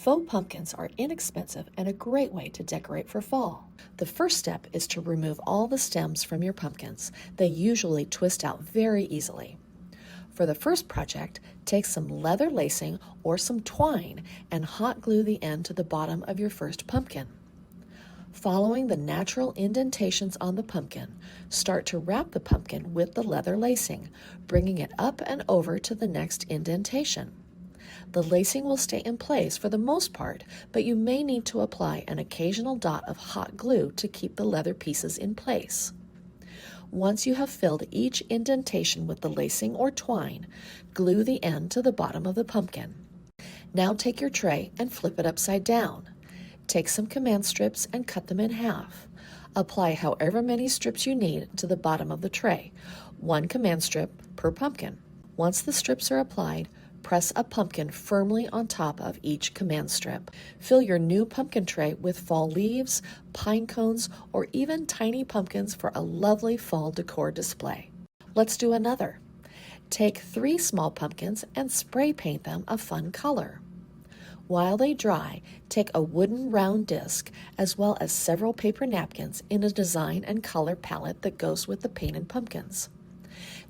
Faux pumpkins are inexpensive and a great way to decorate for fall. The first step is to remove all the stems from your pumpkins. They usually twist out very easily. For the first project, take some leather lacing or some twine and hot glue the end to the bottom of your first pumpkin. Following the natural indentations on the pumpkin, start to wrap the pumpkin with the leather lacing, bringing it up and over to the next indentation. The lacing will stay in place for the most part, but you may need to apply an occasional dot of hot glue to keep the leather pieces in place. Once you have filled each indentation with the lacing or twine, glue the end to the bottom of the pumpkin. Now take your tray and flip it upside down. Take some command strips and cut them in half. Apply however many strips you need to the bottom of the tray, 1 command strip per pumpkin. Once the strips are applied, press a pumpkin firmly on top of each command strip. Fill your new pumpkin tray with fall leaves, pine cones, or even tiny pumpkins for a lovely fall decor display. Let's do another. Take 3 small pumpkins and spray paint them a fun color. While they dry, take a wooden round disc as well as several paper napkins in a design and color palette that goes with the painted pumpkins.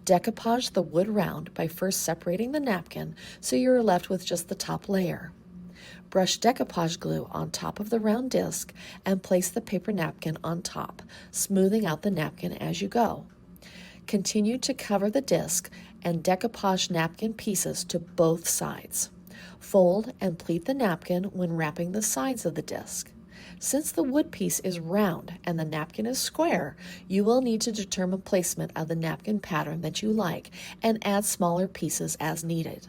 Decoupage the wood round by first separating the napkin so you're left with just the top layer. Brush decoupage glue on top of the round disc and place the paper napkin on top, smoothing out the napkin as you go. Continue to cover the disc and decoupage napkin pieces to both sides. Fold and pleat the napkin when wrapping the sides of the disc. Since the wood piece is round and the napkin is square, you will need to determine placement of the napkin pattern that you like and add smaller pieces as needed.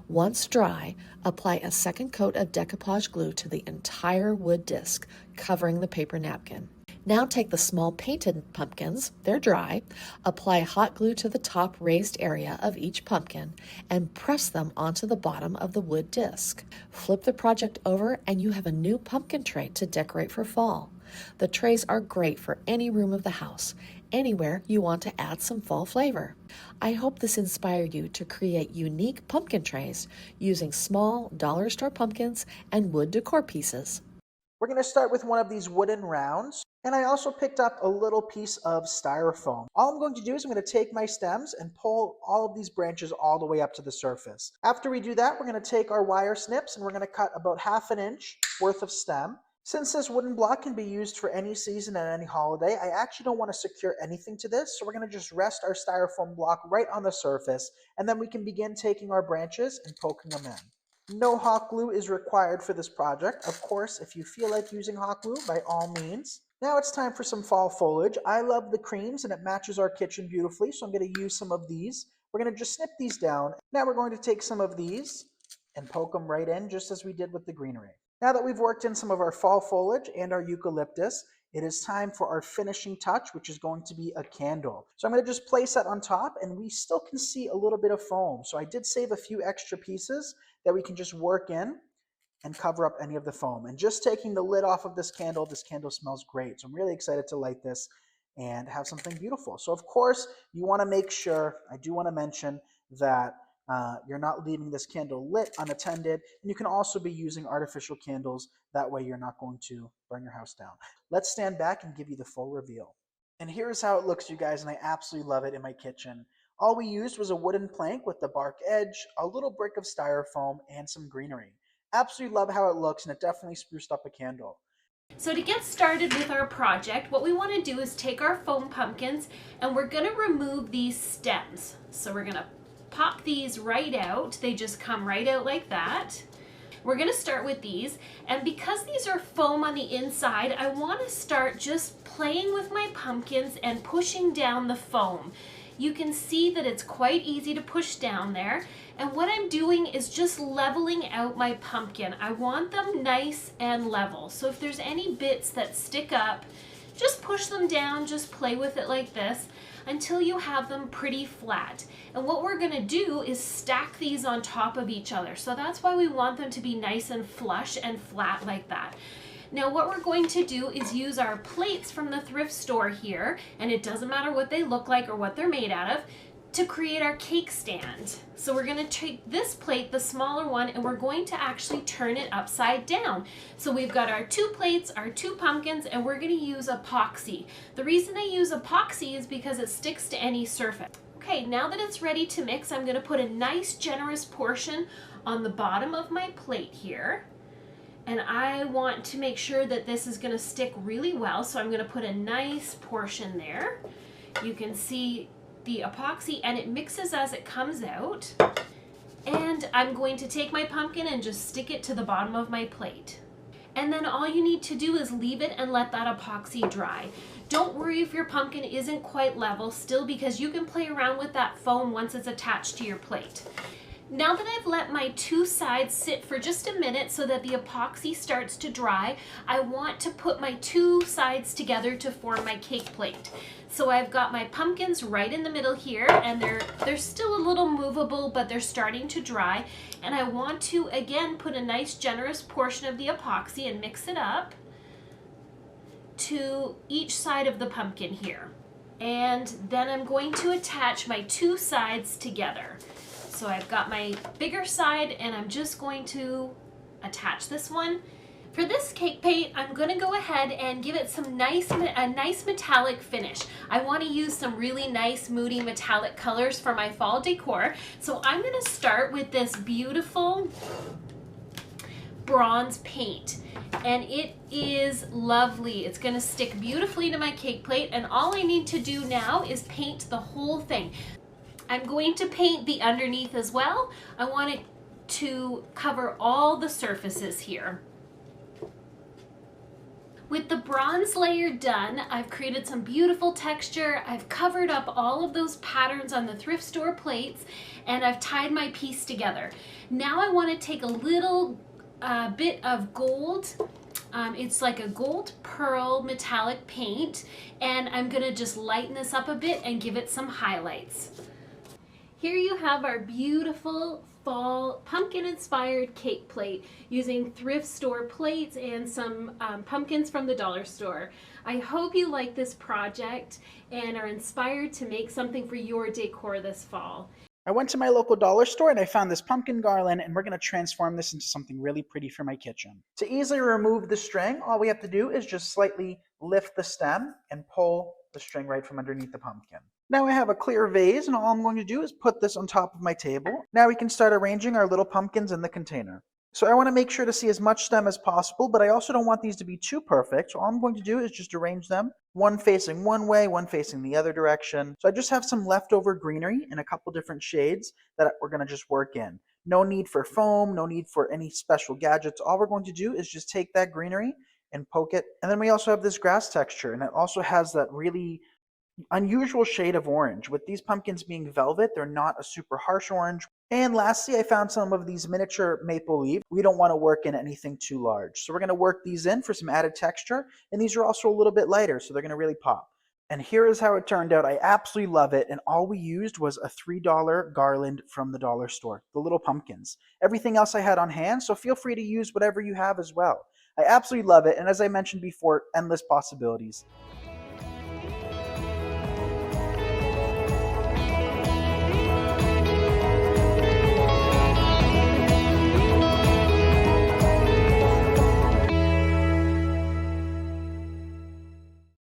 Once dry, apply a second coat of decoupage glue to the entire wood disc, covering the paper napkin. Now take the small painted pumpkins, they're dry, apply hot glue to the top raised area of each pumpkin, and press them onto the bottom of the wood disc. Flip the project over and you have a new pumpkin tray to decorate for fall. The trays are great for any room of the house, anywhere you want to add some fall flavor. I hope this inspired you to create unique pumpkin trays using small dollar store pumpkins and wood decor pieces. We're going to start with one of these wooden rounds, and I also picked up a little piece of styrofoam. All I'm going to do is I'm going to take my stems and pull all of these branches all the way up to the surface. After we do that, we're going to take our wire snips and we're going to cut about 1/2 inch worth of stem. Since this wooden block can be used for any season and any holiday, I actually don't want to secure anything to this, so we're going to just rest our styrofoam block right on the surface, and then we can begin taking our branches and poking them in. No hot glue is required for this project. Of course, if you feel like using hot glue, by all means. Now it's time for some fall foliage. I love the creams and it matches our kitchen beautifully, so I'm going to use some of these. We're going to just snip these down. Now we're going to take some of these and poke them right in, just as we did with the greenery. Now that we've worked in some of our fall foliage and our eucalyptus, it is time for our finishing touch, which is going to be a candle. So I'm going to just place that on top, and we still can see a little bit of foam. So I did save a few extra pieces that we can just work in and cover up any of the foam. And just taking the lid off of this candle smells great. So I'm really excited to light this and have something beautiful. So of course, you want to make sure, I do want to mention that you're not leaving this candle lit unattended, and you can also be using artificial candles. That way you're not going to burn your house down. Let's stand back and give you the full reveal. And here's how it looks, you guys, and I absolutely love it in my kitchen. All we used was a wooden plank with the bark edge, a little brick of styrofoam, and some greenery. Absolutely love how it looks, and it definitely spruced up a candle. So to get started with our project, what we want to do is take our foam pumpkins and we're going to remove these stems. So we're going to pop these right out. They just come right out like that. We're going to start with these, and because these are foam on the inside, I want to start just playing with my pumpkins and pushing down the foam. You can see that it's quite easy to push down there, and what I'm doing is just leveling out my pumpkin. I want them nice and level, so if there's any bits that stick up, just push them down, just play with it like this until you have them pretty flat. And what we're going to do is stack these on top of each other. So that's why we want them to be nice and flush and flat like that. Now what we're going to do is use our plates from the thrift store here, and it doesn't matter what they look like or what they're made out of. to create our cake stand. So we're going to take this plate, the smaller one, and we're going to actually turn it upside down. So we've got our 2 plates, our 2 pumpkins, and we're going to use epoxy. The reason I use epoxy is because it sticks to any surface. Okay, now that it's ready to mix, I'm going to put a nice generous portion on the bottom of my plate here. And I want to make sure that this is going to stick really well, so I'm going to put a nice portion there. You can see the epoxy, and it mixes as it comes out. And I'm going to take my pumpkin and just stick it to the bottom of my plate. And then all you need to do is leave it and let that epoxy dry. Don't worry if your pumpkin isn't quite level still, because you can play around with that foam once it's attached to your plate. Now that I've let my 2 sides sit for just a minute so that the epoxy starts to dry, I want to put my 2 sides together to form my cake plate. So I've got my pumpkins right in the middle here, and they're still a little movable, but they're starting to dry. And I want to, again, put a nice generous portion of the epoxy and mix it up to each side of the pumpkin here. And then I'm going to attach my 2 sides together. So I've got my bigger side, and I'm just going to attach this one. For this cake plate, I'm going to go ahead and give it a nice metallic finish. I want to use some really nice moody metallic colors for my fall decor. So I'm going to start with this beautiful bronze paint, and it is lovely. It's going to stick beautifully to my cake plate, and all I need to do now is paint the whole thing. I'm going to paint the underneath as well. I want it to cover all the surfaces here. With the bronze layer done, I've created some beautiful texture. I've covered up all of those patterns on the thrift store plates, and I've tied my piece together. Now I want to take a little bit of gold. It's like a gold pearl metallic paint, and I'm going to just lighten this up a bit and give it some highlights. Here you have our beautiful fall pumpkin inspired cake plate using thrift store plates and some pumpkins from the dollar store. I hope you like this project and are inspired to make something for your decor this fall. I went to my local dollar store and I found this pumpkin garland, and we're going to transform this into something really pretty for my kitchen. To easily remove the string, all we have to do is just slightly lift the stem and pull the string right from underneath the pumpkin. Now I have a clear vase, and all I'm going to do is put this on top of my table. Now we can start arranging our little pumpkins in the container. So I want to make sure to see as much stem as possible, but I also don't want these to be too perfect. So all I'm going to do is just arrange them, one facing one way, one facing the other direction. So I just have some leftover greenery in a couple different shades that we're going to just work in. No need for foam, no need for any special gadgets. All we're going to do is just take that greenery and poke it. And then we also have this grass texture, and it also has that really unusual shade of orange. With these pumpkins being velvet, they're not a super harsh orange. And lastly, I found some of these miniature maple leaves. We don't want to work in anything too large, so we're going to work these in for some added texture. And these are also a little bit lighter, so they're going to really pop. And here is how it turned out. I absolutely love it, and all we used was a $3 garland from the dollar store, the little pumpkins. Everything else I had on hand, so feel free to use whatever you have as well. I absolutely love it, and as I mentioned before, endless possibilities.